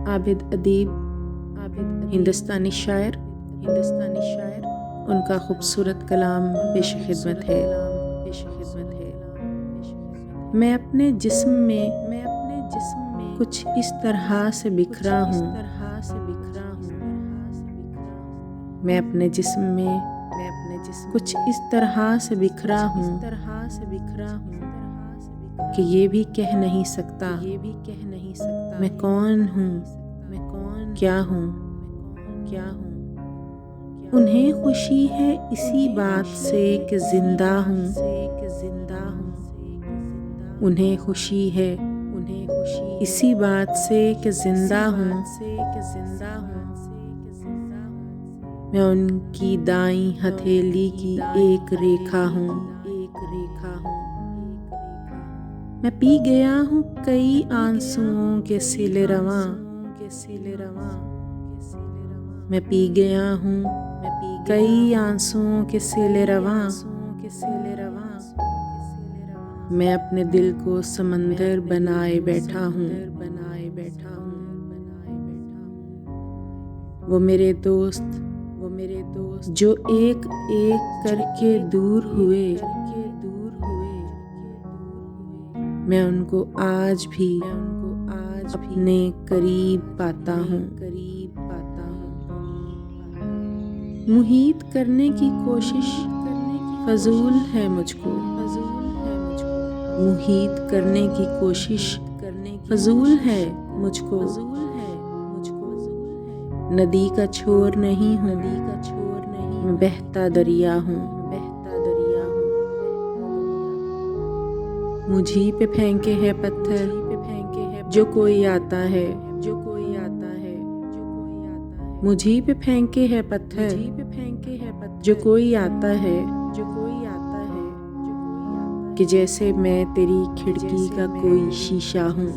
आबिद अदीब, हिंदुस्तानी शायर, उनका खूबसूरत कलाम पेश खिदमत है। मैं अपने जिस्म में कुछ इस तरह से बिखरा हूँ। मैं अपने जिस्म में कुछ इस तरह से बिखरा हूँ कि ये भी कह नहीं सकता मैं कौन हूँ, क्या हूँ। उन्हें खुशी है इसी बात से कि जिंदा हूँ। उन्हें खुशी है इसी बात से कि जिंदा हूँ। मैं उनकी दाईं हथेली की एक रेखा हूँ। मैं पी गया हूँ कई आंसुओं के सिले रवां। मैं पी गया हूँ कई आंसुओं के सिले रवां। मैं अपने दिल को समंदर बनाए बैठा हूँ। वो मेरे दोस्त जो एक एक करके दूर हुए, मैं उनको आज भी अपने करीब पाता हूँ। मुहीत करने की कोशिश फजूल है मुझको। मुहीत करने की कोशिश फजूल है मुझको। नदी का छोर नहीं हूँ, मैं बहता दरिया हूँ। मुझी पे फेंके है पत्थर जो कोई आता है। मुझी पे फेंके है पत्थर जो कोई आता है। कि जैसे मैं तेरी खिड़की का कोई शीशा हूँ।